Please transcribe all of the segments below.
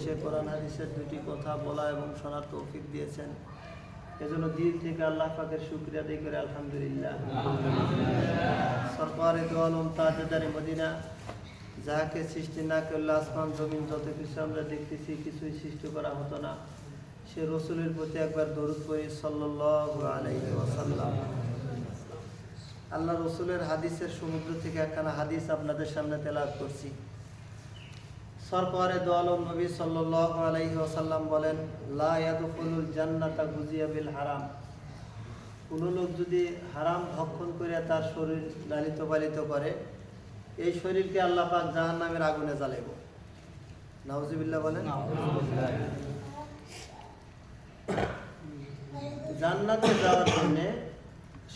সে কোরআন হাদিসের দুটি কথা বলা এবং শোনার তৌফিক দিয়েছেন, এজন্য দিল থেকে আল্লাহ পাকের শুকরিয়া আদায় করে আলহামদুলিল্লাহ। সরকারে দু আলম তাজদারে মদিনা, যাহাকে সৃষ্টি না করলে আসমান জমিন যত কিছু আমরা দেখতেছি কিছুই সৃষ্টি করা হতো না, সে রসুলের প্রতি একবার দরুদ পড়ি সাল্লাল্লাহু আলাইহি ওয়াসাল্লাম। আল্লাহ রসুলের হাদিসের সমুদ্র থেকে একখানা হাদিস আপনাদের সামনে তেলাওয়াত করছি। সরকারে দু আলম নবী সাল্লাল্লাহু আলাইহি ওয়াসাল্লাম বলেন, লা ইয়াদখুলুল জান্নাতা গুজিয়া বিল হারাম। কোনো লোক যদি হারাম ভক্ষণ করে তার শরীর লালিত পালিত করে, এই শরীরকে আল্লাহ পাক জাহান্নামের আগুনে জ্বালাইব। নাউজুবিল্লাহ বলেন। জান্নাতে যাওয়ার জন্য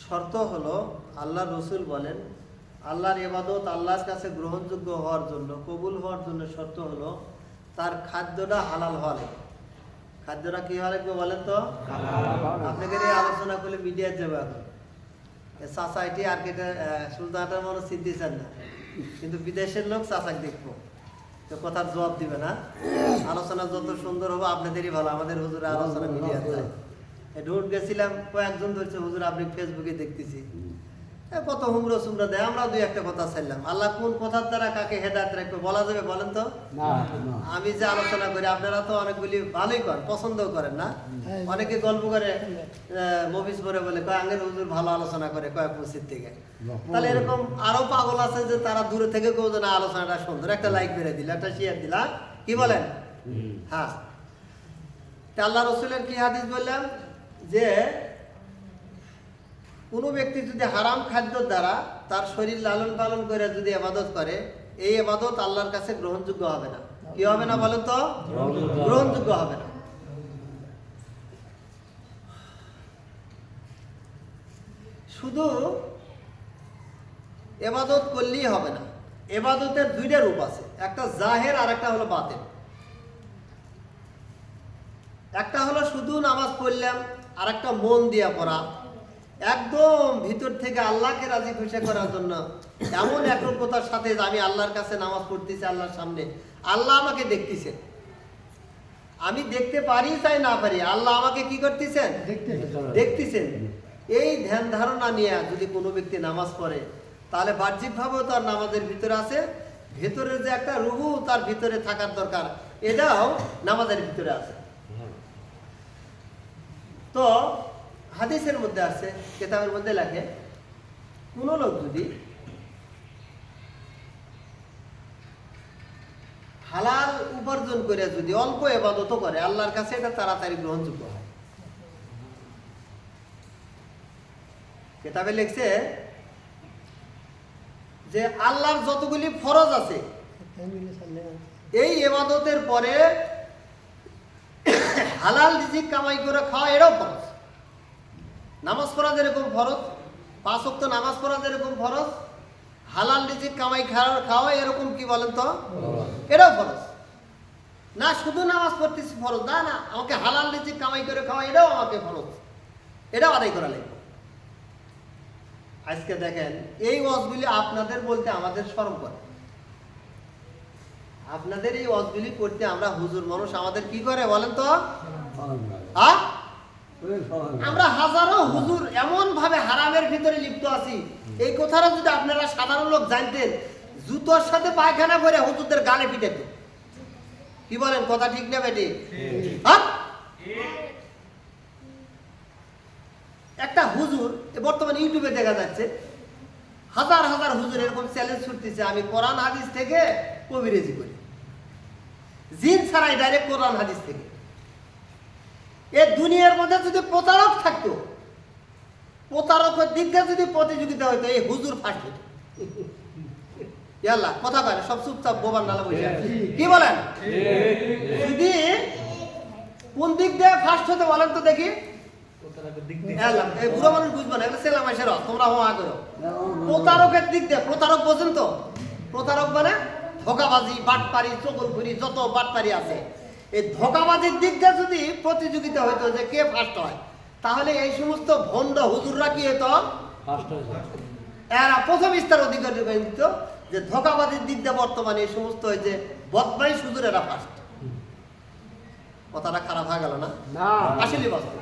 শর্ত হলো, আল্লাহ রসুল বলেন, আল্লাহর ইবাদত আল্লাহর কাছে গ্রহণযোগ্য হওয়ার জন্য, কবুল হওয়ার জন্য শর্ত হলো তার খাদ্যটা হালাল হওয়া লাগবে। খাদ্যটা কি হওয়া লাগবে বলেন তো? আপনাদের এই আলোচনা করলে মিডিয়ার যাবে এখন সোসাইটি আর কেটে সুলতানটার মনে চিনতেছেন না, কিন্তু বিদেশের লোক চাচাক দেখবো তো কথার জবাব দিবে না। আলোচনা যত সুন্দর হবে আপনাদেরই ভালো। আমাদের হুজুরের আলোচনা মিডিয়া যায়। ঢুট গেছিলাম, কয়েকজন ধরছে হুজুর আপনি ফেসবুকে দেখতেছি, কত হুমড়ো সুমড়ো দেয়। আমরা দুই একটা কথা চাইলাম, আল্লাহ কোন কথার দ্বারা কাকে হেদায়েত রাখবে বলা যাবে বলেন তো? আমি যে আলোচনা করি আপনারা তো অনেকগুলি ভালোই করেন, পছন্দও করেন না? অনেকে গল্প করে মফিজ করে বলে কয় আঙ্গের হুজুর ভালো আলোচনা করে কয়েক মসজিদ থেকে। তাহলে এরকম আরো পাগল আছে যে তারা দূরে থেকে কেউ না আলোচনাটা সুন্দর, একটা লাইক মেরে দিল, একটা শেয়ার দিলা, কি বলেন? হ্যাঁ, আল্লাহ রসুলের কি হাদিস বললাম যে কোনো ব্যক্তি যদি হারাম খাদ্য দ্বারা তার শরীর লালন পালন করে যদি ইবাদত করে, এই ইবাদত আল্লাহর কাছে গ্রহণযোগ্য হবে না। কি হবে না বলেন তো? গ্রহণযোগ্য হবে না। শুধু ইবাদত করলেই হবে না, ইবাদতের দুইটা রূপ আছে, একটা জাহের আর একটা হলো বাতিন। একটা হলো শুধু নামাজ পড়লাম, আর একটা মন দিয়া পড়া, একদম ভিতর থেকে আল্লাহকে রাজি খুশি করার জন্য এমন একরকতার সাথে আমি আল্লাহর কাছে নামাজ পড়তেছি, আল্লাহর সামনে, আল্লাহ আমাকে দেখতেছে, আমি দেখতে পারি চাই না পারি, আল্লাহ আমাকে কি করতেছেন? দেখতেছেন। এই ধ্যান ধারণা নিয়ে যদি কোনো ব্যক্তি নামাজ পড়ে, তাহলে বাহ্যিকভাবেও তার নামাজের ভিতরে আছে, ভেতরের যে একটা রুহু তার ভিতরে থাকার দরকার, এটাও নামাজের ভিতরে আছে। তো হাদিসের মধ্যে আছে, কিতাবের মধ্যে লেখে, কোন লোক যদি হালাল উপার্জন করে যদি অল্প ইবাদত করে, আল্লাহর কাছে এটা তাড়াতাড়ি গ্রহণযোগ্য হয়। কিতাবে লিখছে যে আল্লাহর যতগুলি ফরজ আছে, এই ইবাদতের পরে হালাল রিজিক কামাই করে খাওয়া এটাও ফরজ। নামাজ পড়া যেরকম ফরজ, 5 ওয়াক্ত নামাজ পড়া যেরকম ফরজ, হালাল রিজিক কামাই খাওয়া এরকম কি বলেন তো? এটাও ফরজ না। শুধু নামাজ পড়তেছি ফরজ না, না, আমাকে হালাল রিজিক কামাই করে খাওয়া এটাও আমাকে ফরজ, এটাও আদায় করা লাগবে। আজকে দেখেন এই ওয়াজগুলি আপনাদের বলতে আমাদের শরম করে। আপনাদের এই ওয়াজগুলি করতে আমরা হুজুর মানুষ, আমাদের কি করে বলেন তো? আমরা হাজারো হুজুর এমন ভাবে হারামের ভিতরে লিপ্ত আছি, এই কথাটা যদি আপনারা সাধারণ লোক জানতেন, জুতোর সাথে পায়খানা করে হুজুরদের গালে পিটাইত। কি বলেন, কথা ঠিক না বেটি? একটা হুজুর বর্তমানে ইউটিউবে দেখা যাচ্ছে, হাজার হাজার হুজুর এরকম চ্যালেঞ্জ ছুটতেছে, আমি কোরআন হাদিস থেকে কবিরাজি করি, জিন ছাড়াই ডাইরেক্ট কোরআন হাদিস থেকে। এই দুনিয়ার মধ্যে যদি প্রতারক থাকতো, প্রতারকের দিক দিয়ে যদি প্রতিযোগিতা হইতো, এই হুজুর ফার্স্ট হইতো। আল্লাহ কথা বলে সব চুপচাপ বোবার নালা বসে, কি বলেন? যদি কোন দিক দিয়ে ফার্স্ট হতে বলেন তো দেখি? বুড়ো মানুষ বুঝবো না, ছেলে মাসের তোমরা হওয়া করো। প্রতারকের দিক দিয়ে, প্রতারক বোঝেন তো? প্রতারক মানে ধোকাবাজি, বাটপারি, চগলখুরি, যত বাটপারি আছে, এই ধোকাবাজির দিক দিয়ে যদি প্রতিযোগিতা হইতো যে কে ফার্স্ট হয়, তাহলে এই সমস্ত ভণ্ড হুজুররা কি হতো? এরা প্রথম স্তর অধিকারী দিত। যে ধোকাবাজির দিক দিয়ে বর্তমানে এই সমস্ত হয়েছে বদমাইশ হুজুর, এরা ফার্স্ট। কথাটা খারাপ হয়ে গেল না? আসলে বাস্তব।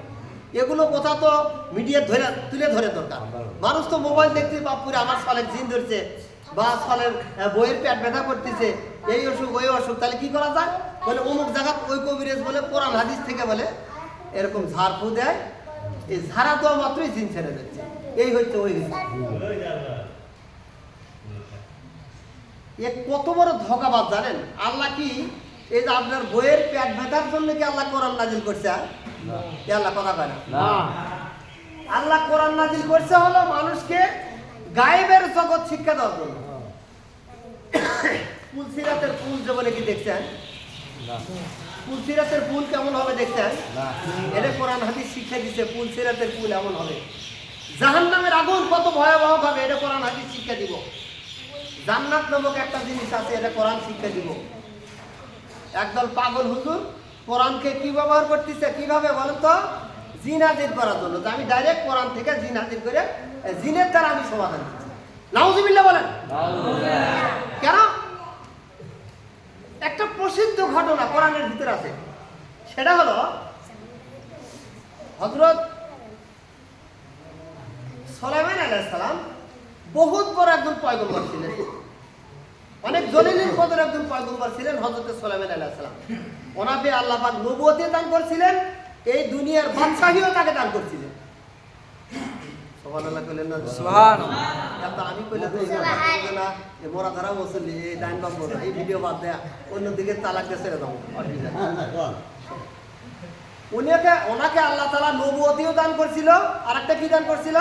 এগুলো কথা তো মিডিয়া তুলে ধরে দরকার। মানুষ তো মোবাইল দেখতে বাপুরে আমার সালের জিন ধরছে বা সালের বইয়ের পেট ব্যথা করতেছে, এই অসুখ ওই অসুখ, তাহলে কি করা যায়? বলে অমুক জায়গা ওই কবিরাজ বলে কোরআন হাদিস থেকে বলে এরকম ঝাড়ফু দেয়, এই ঝাড়া দেওয়া মাত্রই জিন ছেড়ে দিচ্ছে, এই হচ্ছে ওই হচ্ছে। এ কত বড় ধোঁকাবাজ জানেন? আল্লাহ কি এই যে আপনার বইয়ের পেট ব্যথার জন্য কি আল্লাহ কোরআন নাজিল করছে? আল্লাহ কথা কয় না। আল্লাহ কোরআন নাজিল করছে হলো মানুষকে গায়েবের জগৎ শিক্ষা দেওয়ার জন্য। পুলসিরাতের ফুল যে বলে কি দেখছেন? পুলসিরাতের ফুল কেমন হবে দেখছেন? এর কোরআন হাদিস শিক্ষা দিচ্ছে পুলসিরাতের ফুল এমন হবে। জাহান্নামের আগুন কত ভয়াবহ হবে এটা কোরআন হাদিস শিক্ষা দিব। জান্নাত নামক একটা জিনিস আছে, এটা কোরআন শিক্ষা দিব। একদল পাগল হুজুর কোরআনকে কি ব্যবহার করতেছে, কিভাবে বলেন তো? জিন হাজির করার জন্য। আমি ডাইরেক্ট কোরআন থেকে জিন হাজির করে জিনের দ্বারা আমি সমাধান দিচ্ছি। নাউজুবিল্লাহ বলেন। কেন? একটা প্রসিদ্ধ ঘটনা কোরআনের ভিতরে আছে, সেটা হলো হযরত সুলাইমান আলাইহিস সালাম বহুত বড় একজন পয়গম্বর ছিলেন, অনেক জলিলের কদর একজন পয়গম্বর ছিলেন হযরত সুলাইমান আলাইহিস সালাম। ওনাকে আল্লাহ পাক নবুয়তি দান করেছিলেন, এই দুনিয়ার বাদশাহীও তাকে দান করেছিলেন। সুবহানাল্লাহ কইলেন না? সুবহানাল্লাহ। এত আমি কইলে তো না এ মোরা ধরা বসলি এই ডাইন বাম বড় এই ভিডিও বাদ দেয়া অন্যদিকে তালাক দিয়ে ছেড়ে দাও। ওনাকে আল্লাহ তাআলা নবুয়তিও দান করেছিল, আর একটা কি দান করেছিল?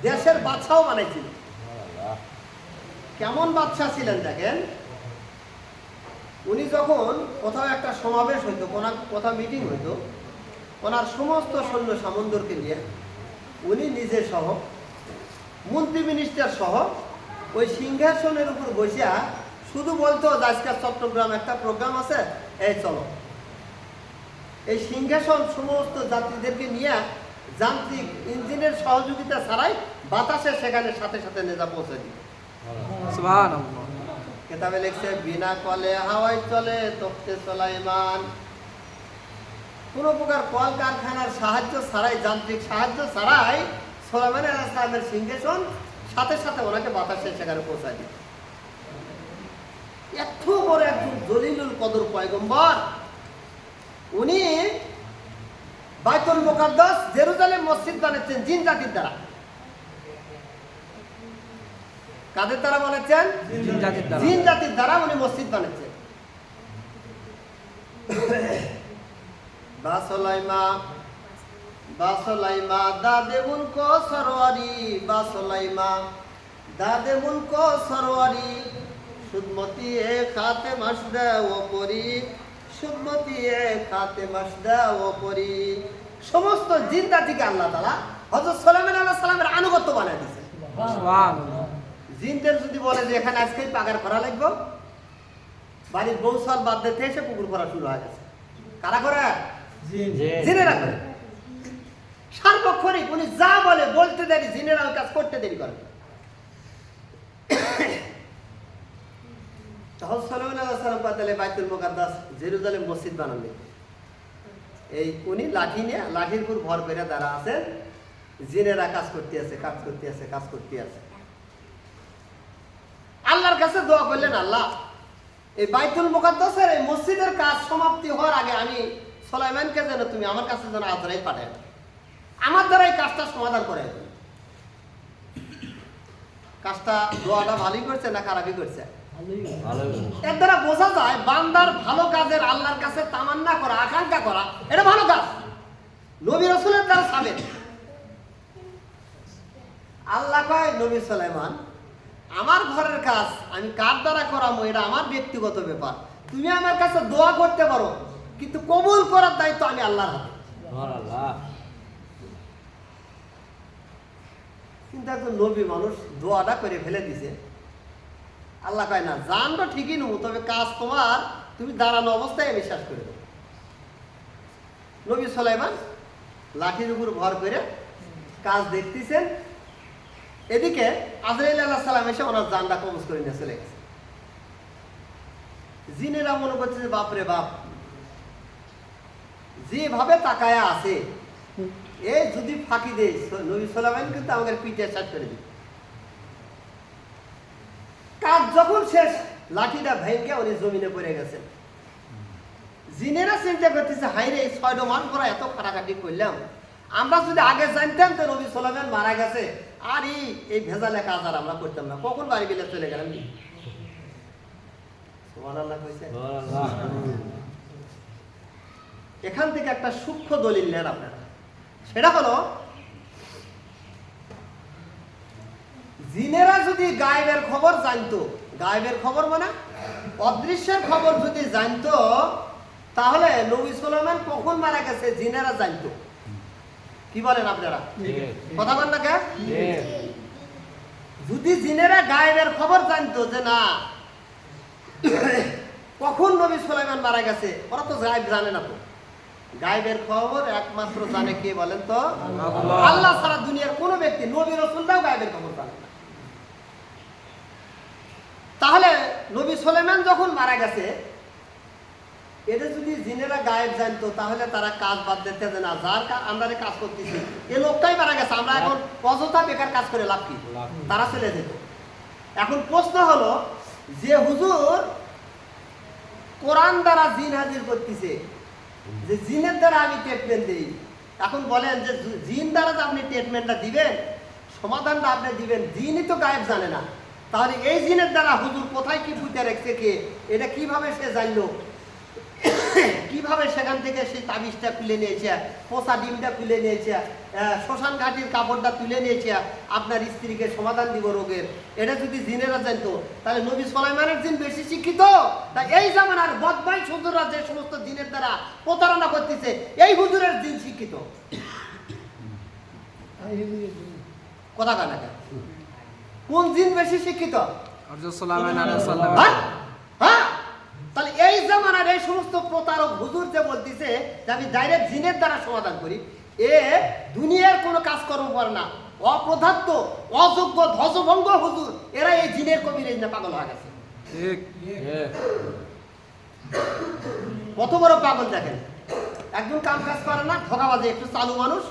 দেশের বাদশাও বানাইছিল। কেমন বাদশা ছিলেন দেখেন, উনি যখন কোথাও একটা সমাবেশ হইতো, কোথাও মিটিং হইতো, ওনার সমস্ত সৈন্য সামন্তকে নিয়ে উনি নিজে সহ মন্ত্রী মিনিস্টার সহ ওই সিংহাসনের উপর বসিয়া শুধু বলতো আজকে চট্টগ্রাম একটা প্রোগ্রাম আছে, এই চলো। এই সিংহাসন সমস্ত যাত্রীদেরকে নিয়ে যান্ত্রিক ইঞ্জিনের সহযোগিতা ছাড়াই বাতাসে সেখানে সাথে সাথে নেজা পৌঁছে দিত। সুবহানাল্লাহ। কিতাবে লিখছে বিনা কলে হাওয়ায় চলে তখতে সুলাইমান। কোন প্রকার কল কারখানার সাহায্য ছাড়াই, যান্ত্রিক সাহায্য ছাড়াই সুলাইমান আলাইহিস সালামের সিংহাসন সাথে সাথে ওনাকে বাতাসে সেখানে পৌঁছায় দিত। এত বড় একজন জলিলুল কদর পয়গম্বর, উনি বাইতুল মুকাদ্দাস জেরুজালেম মসজিদ বানাচ্ছেন জিন জাতির দ্বারা। কাদের দ্বারা বানাচ্ছেন? জিন জাতির দ্বারা উনি মসজিদ বানাচ্ছেন। বাসলাইমা দাদে মুনকো সরওয়ারি, বাসলাইমা দাদে মুনকো সরওয়ারি, সুদমতি এ খাতে মাসদা ও পরি, সুদমতি এ খাতে মাসদা ও পরি। সমস্ত জিন জাতিকে আল্লাহ তাআলা হযরত সুলাইমান আলাইহিস সালামের আনুগত্য বানায় দিয়েছে। সুবহানাল্লাহ। জিনদের যদি বলে যে এখানে আজকেই পাগার করা লাগবে, বাড়ির বৌসাল বাদ দিতে এসে পুকুর করা শুরু হয়ে গেছে। কারা করে? জিনেরা করে। সার্বক্ষণিক উনি যা বলে বলতে দেরি, জিনেরা ওই কাজ করতে দেরি করে। তখন সুলাইমান আলাইহিস সালাম পাতালে বাইতুল মুকাদ্দাস জেরুজালেম মসজিদ বানালেন। এই উনি লাঠি নিয়ে, লাঠির উপর ভর করে দাঁড়া আছেন, জিনেরা কাজ করতে আছে, কাজ করতে আছে, কাজ করতে আছে। আল্লাহর কাছে দোয়া করলেন, আল্লাহ এই বাইতুল মুকাদ্দাসের এই মসজিদের কাজ সমাপ্তি হওয়ার আগে আমি সুলাইমানকে যেন তুমি আমার কাছে যেন আজরাইল পাঠায়, আমার দ্বারা এই কাজটা সমাধান করে। কাজটা দোয়াটা ভালোই করছে না খারাপই করছে? এর দ্বারা বোঝা যায় বান্দার ভালো কাজের আল্লাহর কাছে তামান্না করা, আকাঙ্ক্ষা করা, এটা ভালো কাজ। নবী রাসূলের দ্বারা সাবেত। আল্লাহ কয় নবী সুলাইমান, আমার ঘরের কাজ আমি কার দ্বারা করাবো এটা আমার ব্যক্তিগত ব্যাপার। তুমি আমার কাছে দোয়া করতে পারো, কিন্তু কবুল করার দায়িত্ব আমি আল্লাহর হাতে। কিন্তু একজন নবী মানুষ দোয়াটা করে ফেলে দিছে। আল্লাহ কয় না, জানটা ঠিকই নেবো, তবে কাজ তোমার, তুমি দাঁড়ানো অবস্থায় আমি শেষ করে দেবো। নবী সুলাইমান লাঠির উপর ভর করে কাজ দেখতেছেন, এদিকে আজরাইল আলাইহিস সালাম এসে ওনার জানটা কবজ করে নিয়ে চলে গেছে। জিনেরা মনে করছে যে বাপরে বাপ, যেভাবে তাকায়া আছে, এই যদি ফাঁকি দেয় নবী সুলাইমান কিন্তু আমাদের পিঠে শেষ করে দিবে। কাজ যখন শেষ, লাঠিটা ভেঙে উনি জমিনে পড়ে গেছেন। জিনেরা চিন্তা করতেছে, হাইরে 6 মাস পরে এত কাটাকাটি করলাম, আমরা যদি আগে জানতাম তো নবী সুলাইমান মারা গেছে, আর এই ভেজালে কাজ আর আমরা করতাম না, কখন বাড়ি বিলে চলে গেলাম। সুবহানাল্লাহ কইছে। এখান থেকে একটা সূক্ষ্ম দলিল নেন আপনারা, সেটা হলো জিনেরা যদি গায়েবের খবর জানতো, গায়েবের খবর মানে অদৃশ্যের খবর যদি জানতো, তাহলে নবী সুলাইমান কখন মারা গেছে জিনেরা জানতো। কি বলেন আপনারা? কথা বলেন না কে? যদি জিনেরা গায়েবের খবর জানতো যে না কখন নবী সুলাইমান মারা গেছে, ওরা তো গায়েব জানে না। তো গায়েবের খবর একমাত্র জানে কে বলেন তো? আল্লাহ ছাড়া দুনিয়ার কোনো ব্যক্তি, নবী রাসূলরাও গায়েবের খবর জানে না। তাহলে নবী সুলাইমান যখন মারা গেছে, এটা যদি জিনেরা গায়েব জানতো, তাহলে তারা কাজ বাদ দিতে না, যার আমরা কাজ করতেছি এই লোকটাই মারা গেছে, আমরা এখন অযথা বেকার কাজ করে লাভ কি, তারা চলে যেত। এখন প্রশ্ন হলো যে হুজুর কোরআন দ্বারা জিন হাজির করতেছে, যে জিনের দ্বারা আমি ট্রিটমেন্ট দিই, এখন বলেন যে জিন দ্বারা যে আপনি ট্রিটমেন্টটা দিবেন, সমাধানটা আপনি দিবেন, জিনই তো গায়েব জানে না, তাহলে এই জিনের দ্বারা হুজুর কোথায় কি পুঁতে রেখেছে কে, এটা কিভাবে সে জানলো, কিভাবে সেখান থেকে সেই তাবিজটা খুলে নিয়েছে, পোষা ডিমটা খুলে নিয়েছে, শ্মশান ঘাটির কাপড়টা তুলে নিয়েছে, আপনার স্ত্রীকে সমাধান দিব রোগের, এটা যদি জিনেরা জানতো, তাহলে নবী সুলাইমানের জিন বেশি শিক্ষিত। তাই এই জামানার বদমাই হুজুররা যে সমস্ত জিনের দ্বারা প্রতারণা করতেছে, এই হুজুরের জিন শিক্ষিত। কথা কানা কোন জিন বেশি শিক্ষিত? তাহলে এই জামানার এই সমস্ত প্রতারক হুজুর যে বলতেছে যে আমি ডাইরেক্ট জিনের দ্বারা সমাধান করি, এ দুনিয়ার কোনো কাজকর্ম করে না, অপদার্থ, অযোগ্য, ধ্বজভঙ্গ হুজুর, এরা এই জিনের কবিরাজ না পাগল হয়ে গেছে। কত বড় পাগল দেখেন, একদম কাম কাজ করে না, ধোঁকাবাজে একটু চালু মানুষ,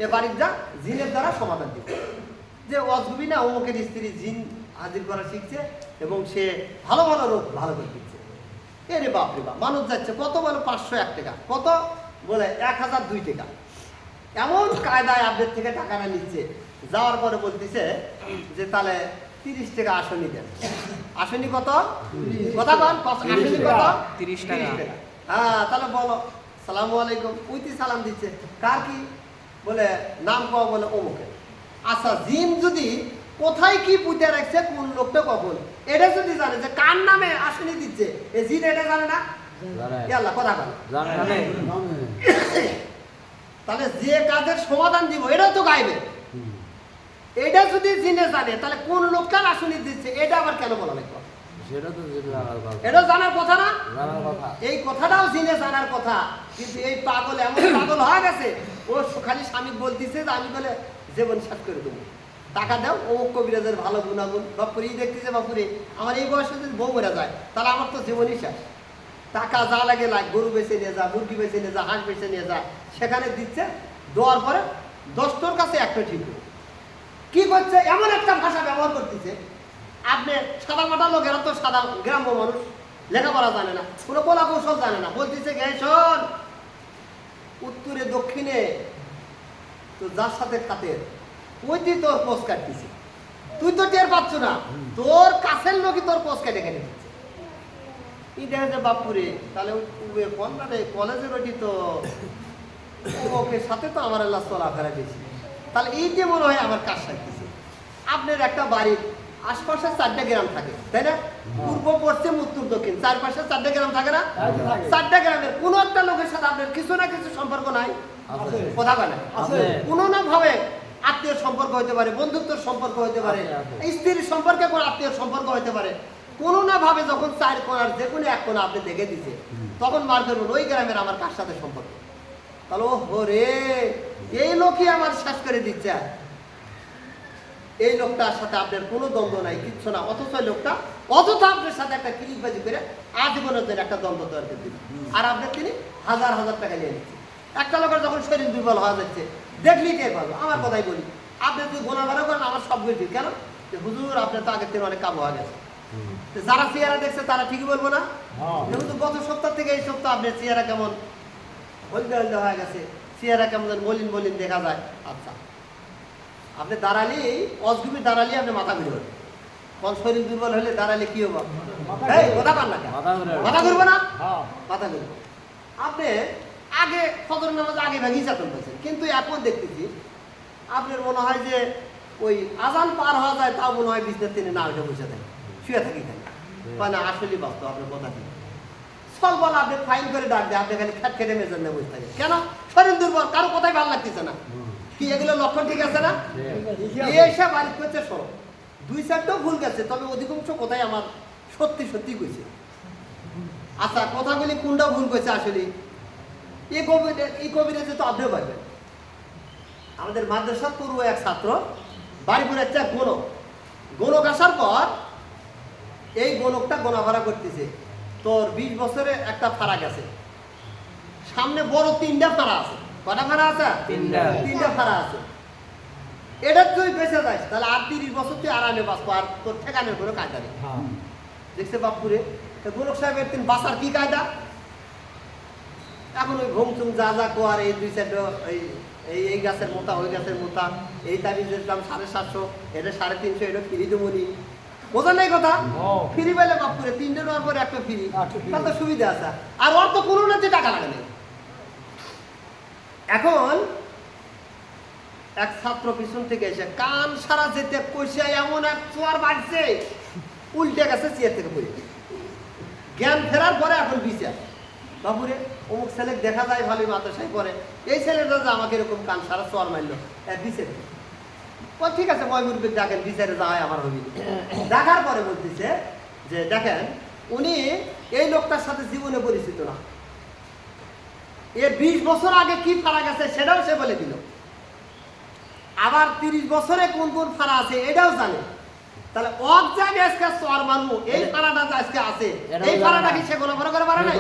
এ বাড়ির যা জিনের দ্বারা সমাধান দিবে, যে অজগুবি না অমুকের স্ত্রী জিন হাজির করা শিখছে এবং সে ভালো ভালো রোগ ভালো করে দিচ্ছে। এরে বাপরে বাপ, মানুষ যাচ্ছে কত বলে 501 টাকা, কত বলে 1002 টাকা, এমন কায়দায় আপনার থেকে টাকা না নিচ্ছে, যাওয়ার পরে বলতেছে যে তাহলে 30 টাকা আসনি দেন। আসনি কত? কথা বল, আসনি কত? 30 টাকা। হ্যাঁ, তাহলে বলো সালামু আলাইকুম, উইতি সালাম দিচ্ছে, কার কি বলে নাম কও, বলে অমুকে। আচ্ছা, জিন যদি কোথায় কি পুঁতে রাখছে, কোন লোকটা কখন, এটা যদি জানে যে কার নামে আসনি দিচ্ছে, এই জিন এটা জানে না? আল্লাহ কথা বলে তাহলে যে কাজের সমাধান দিব এটাও তো গাইবে, এটা যদি জিনে জানে, তাহলে কোন লোকটার আসনি দিচ্ছে এটা আবার কেন বলা লাগবে? এটা জানার কথা না? এই কথাটাও জিনে জানার কথা, কিন্তু এই পাগল এমন পাগল হয়ে গেছে, ও খালি স্বামী বলতেছে যে আমি বলে জীবন শেষ করে দেবো, টাকা দাও, ও কবিরাজের ভালো গুণাগুণ বাপুরে দেখতেছে, বাপুরে আমার এই বয়সে যদি বউ মেরা যায় তাহলে আমার তো জীবনই শেষ, টাকা যা লাগে গরু বেছে নিয়ে যা, মুরগি বেছে নিয়ে যা, হাঁস বেছে নিয়ে যা, সেখানে দিচ্ছে, দেওয়ার পরে 10টার কাছে একটা ঠিক কি করছে, এমন একটা ভাষা ব্যবহার করতেছে, আপনি সাদা মাটা লোক, এরা তো সাদা গ্রাম্য মানুষ, লেখাপড়া জানে না, কোনো কলা কৌশল জানে না, বলতেছে গে শোন, উত্তরে দক্ষিণে তো যার সাথে খাতে ওইটি তোর পোস্ট কাটতেছে, তুই তো টের পাচ্ছ না, তোর কাছের লোকই তোর পোস্ট কেটে কেটে দিচ্ছে। এই দেখা যায় বাপুরে, তাহলে কলেজের ওইটি তো ওকে সাথে তো আমার আল্লাহ চলাফেরা দিয়েছে, তাহলে এই যে মনে হয় আমার কাজ সারতেছে। আপনার একটা বাড়ির আশপাশে 4টা গ্রাম থাকে, তাই না? পূর্ব, পশ্চিম, উত্তর, দক্ষিণ, চারপাশে 4টা গ্রাম থাকে না? 4টা গ্রামের কোনো একটা লোকের সাথে আপনার কিছু না কিছু সম্পর্ক নাই, কথা বলে কোনো না ভাবে আত্মীয় সম্পর্ক হতে পারে, বন্ধুত্বের সম্পর্ক হতে পারে, স্ত্রীর সম্পর্কে কোনো আত্মীয় সম্পর্ক হতে পারে, কোনো না ভাবে যখন 4 কোণার যে কোনো এক কোণা আপনি দেখে দিচ্ছে, তখন মার করবেন ওই গ্রামের আমার কার সাথে সম্পর্ক, তাহলে ও রে এই লোকই আমার শেষ করে দিচ্ছে, এই লোকটার সাথে আপনার কোনো দ্বন্দ্ব নাই, কিচ্ছু না, অথচ লোকটা অযথা আপনার সাথে একটা ক্লিকবাজি করে আজীবনের জন্য একটা দ্বন্দ্ব তৈরি করে দিল, আর আপনার তিনি 1000 টাকা নিয়ে নিচ্ছে। একটা লোকের যখন শরীর দুর্বল হওয়া যাচ্ছে দেখলেই টের পাবো। আমার কথাই বলি, আপনি যদি গোনাগারা করেন আমার সব কিছু কেন হুজুর আপনার তো আগের থেকে অনেক কাবু হয়ে গেছে। যারা চেহারা দেখছে তারা ঠিকই বলবো না কিন্তু গত সপ্তাহ থেকে এই সপ্তাহ আপনার চেহারা কেমন হলদে হলদে হয়ে গেছে, চেহারা কেমন মলিন মলিন দেখা যায়। আচ্ছা আপনি দাঁড়ালি অসগুবি দাঁড়ালি আপনি মাথা ঘুরবেন, কোন শরীর দুর্বল হলে দাঁড়ালে কি হবো কথা পান না মাথা ঘুরবো না মাথা ঘুরবো। আপনি আগে ফজর নামাজ আগে ভাগি চাতন হয়েছে কিন্তু এখন দেখতেছি আপনার মনে হয় যে ওই আজান পার হওয়া যায় তাও মনে হয় বিছনার তিনি না উঠে বসে থাকে শুয়ে থাকি খালি মানে আসলেই বাস্তব আপনার কথা কি সব বলা আপনি ফাইন করে ডাক দেয় আপনি খালি খেট খেটে মেজান বসে থাকে কেন শরীর দুর্বল কারো কথাই ভালো লাগতেছে না কি এগুলো লক্ষণ ঠিক আছে না এসে বাড়ি করছে সব দুই চারটাও ভুল গেছে তবে অধিকাংশ কথাই আমার সত্যি সত্যি কইছে। আচ্ছা কথাগুলি কোনটা ভুল করেছে আসলে এই কবিরে যে তো আপনিও পারবেন আমাদের মাদ্রাসা পূর্ব এক ছাত্র বাড়িপুরে একটা গণক আসার পর এই গণকটা গোনাফারা করতেছে তোর 20 বছরে একটা ফাড়া গেছে সামনে বড় 3টা ফাড়া আছে কটা ফাড়া আছে 3টা ফাড়া আছে এটা তুই বেঁচে যাস তাহলে আর 30 বছর তুই আরামে বাঁচবো আর তোর ঠেকানোর কোনো কায়দা নেই দেখছে বাপুরে গণক সাহেবের তিন বাঁচার কি কায়দা এখন ওই ঘুমচুম যা যা কোয়ার এই 2-4 এই গাছের মোটা ওই গাছের মোটা এই তারিখ দাম 750 এটা 350 এটা ফ্রি দেবনি বোঝা নেই কথা ফ্রি পাইলে বাপ করে 3টে নেওয়ার পরে একটা ফ্রি তার তো সুবিধা আছে আর ওর তো কোনো না যে টাকা লাগে না। এখন এক ছাত্র পিছন থেকে এসে কান সারা যেতে কইছে এমন এক চোয়ার বাড়ছে উল্টে গেছে চেয়ার থেকে পড়ে জ্ঞান ফেরার পরে এখন বিচার বাবুরে অমুক ছেলে দেখা যায় ভালোই মাদ্রাসায় পড়ে এই ছেলেটা যে আমাকে এরকম কান সারা চোয়ার মারলো বিচার ঠিক আছে ময়মুরবি দেখেন বিচারে যাওয়াই আমার হবি দেখার পরে বলতেছে যে দেখেন উনি এই লোকটার সাথে জীবনে পরিচিত না এর 20 বছর আগে কি ফাড়া গেছে সেটাও সে বলে দিল আবার 30 বছরে কোন কোন ফাড়া আছে এটাও জানে তাহলে অক জায়গা আজকে চর মানবো এই ফাড়াটা যে আজকে আছে এই ফাড়াটা কি সে কোনো করে পারে নাই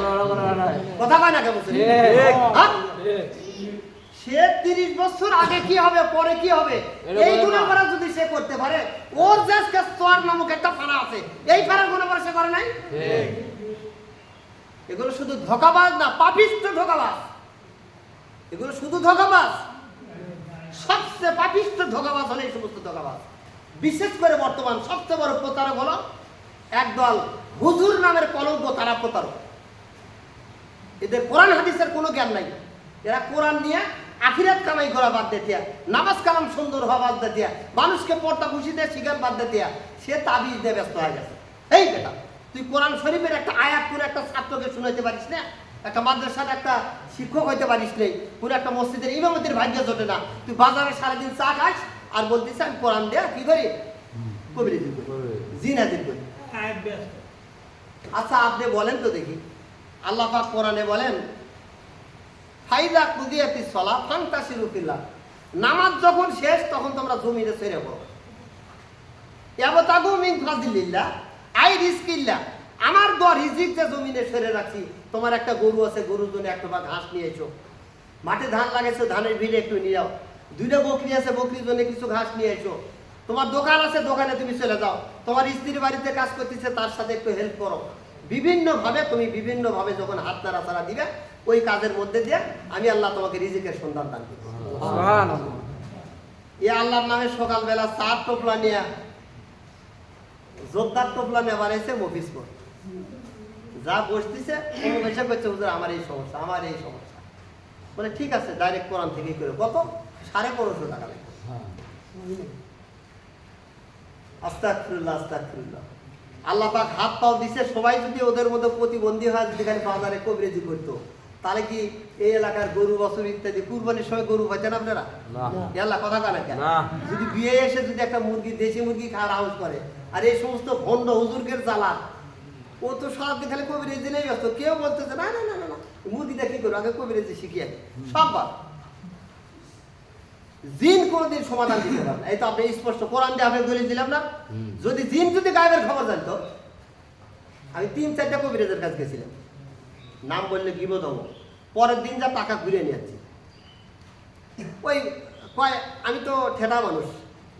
কথা কয় না কে বলছে সে 30 বছর আগে কি হবে পরে কি হবে এই গুণাপরা যদি সে করতে পারে ওর যে আজকে চর নামক একটা ফাড়া আছে এই ফাড়ার গুণাপরা সে করে নাই এগুলো শুধু ধোঁকাবাজ না পাপিষ্ঠ ধোঁকাবাজ এগুলো শুধু ধোঁকাবাজ সবচেয়ে পাপিষ্ঠ ধোঁকাবাজ হলো এই সমস্ত ধোঁকাবাজ বিশেষ করে বর্তমান সবচেয়ে বড় প্রতারক হলো একদল হুজুর নামের কলঙ্ক তারা প্রতারক এদের কোরআন হাদিসের কোনো জ্ঞান নাই এরা কোরআন নিয়ে আখিরাত কামাই করা বাদ দিয়ে নামাজ কালাম সুন্দর হওয়া বাদ দিয়ে মানুষকে পর্দা খুশি দিয়ে শিখান বাদ দিয়ে সে তাবিজ দিয়ে ব্যস্ত হয়ে গেছে এই বেটা তুই কোরআন শরীফের একটা আয়াত করে একটা ছাত্রকে শুনাইতে পারিস না একটা মাদ্রাসার একটা শিক্ষক হইতে পারিস নেই পুরো একটা মসজিদের ইমামতির ভাগ্য জোটে না তুই বাজারে সারাদিন চা খাস আর বলতিস আমি কোরআন দেয়া কি করি কবিরাজি করি জিনাজির করি আচ্ছা আপনি বলেন তো দেখি আল্লাহ পাক কোরআনে বলেন ফাইদা কুদিয়াতিস সালাহ ফান্তাশিরু ফিল্লাহ নামাজ যখন শেষ তখন তোমরা জমিনে ছেড়ে পড়ো ইয়াবতাগু মিন ফাযলিল্লাহ আই রিজকিল্লাহ আমার দর রিজিক যে জমিনে ছেড়ে রাখছি তোমার একটা গরু আছে গরুর জন্য একটা বা ঘাস নিয়ে এসো মাঠে ধান লাগাইছো ধানের ভিড়ে একটু নিয়ে যাও 2টা বকরি আছে বকরির জন্য কিছু ঘাস নিয়ে এসো তোমার দোকান আছে দোকানে তুমি চলে যাও তোমার স্ত্রীর বাড়িতে কাজ করতেছে তার সাথে একটু হেল্প করো বিভিন্নভাবে তুমি বিভিন্নভাবে যখন হাত নাড়াচাড়া দিবে ওই কাজের মধ্যে দিয়ে আমি আল্লাহ তোমাকে রিজিকের সন্ধান দান করব সুবহানাল্লাহ এই আল্লাহর নামে সকালবেলা 4 টোপলা নিয়ে জোরদার টোপলা নিয়ে বানাইছে মফিজপুর যা বসতেছে ও বেশা করছে হুজুর আমার এই সমস্যা বলে ঠিক আছে ডাইরেক্ট কোরআন থেকেই করে কত 1550 টাকা লাগে আস্তাগফিরুল্লাহ আস্তাগফিরুল্লাহ আল্লাহ পাক হাত পাও দিছে সবাই যদি ওদের মধ্যে প্রতিবন্ধী হয় যদি খালি বাজারে কবিরাজি করতো তাহলে কি এই এলাকার গরু বছর ইত্যাদি কুরবানির সময় গরু পাইতেন আপনারা আল্লাহ কথা কানে কেন যদি বিয়ে এসে যদি একটা মুরগি দেশি মুরগি খাওয়ার আওয়াজ করে আর এই সমস্ত ভণ্ড হুজুরকে জ্বালা ও তো সারাদিন খালি কবিরাজি নেই ব্যস্ত কেউ বলতেছে না না না না মুরগিটা কি করবো আগে কবিরাজি শিখিয়ে সব বাদ জিন কোনদিন সমাধান দিতে পারে এই তো আপনি স্পষ্ট কোরআন দিয়ে আপনি দলিল দিলাম না যদি জিন যদি গায়েবের খবর জানতো আমি 3-4টা কবিরাজের কাছে গেছিলাম নাম বললে গিবত হবো পরের দিন যা টাকা ঘুরে নিয়েছি। ওই কয় আমি তো ঠেটা মানুষ,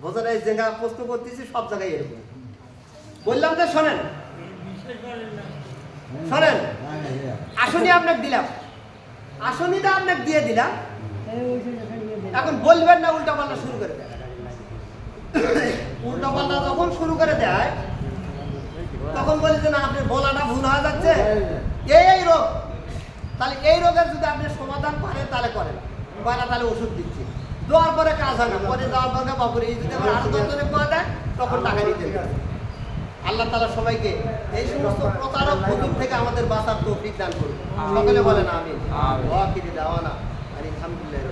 বোঝার যে জায়গা প্রশ্ন করতেছি সব জায়গায় এরকম। বললাম যে শোনেন শোনেন, আসনি আপনাকে দিলাম, আসনিটা আপনাকে দিয়ে দিলাম, এখন বলবেন না উল্টা পাল্টা শুরু করে দেয়। উল্টা পাল্টা যখন শুরু করে দেয় তখন বলি যে না আপনার বলাটা ভুল হয়ে যাচ্ছে, এই রোগ, তাহলে এই রোগের যদি আপনি সমাধান পারেন তাহলে করেন, না তাহলে ওষুধ দিচ্ছি, দেওয়ার পরে কাজ হয় না, পরে যাওয়ার পরে বাপুরে এই যদি আরো 10 জনে করে দেয় তখন টাকা নিতে হবে। আল্লাহ তাআলা সবাইকে এই সমস্ত প্রতারক হুজুর থেকে আমাদের বাঁচার তৌফিক দান করুন। সকলে বলেন আমিন। ওয়া আখিরু দাওয়ানা আলহামদুলিল্লাহ।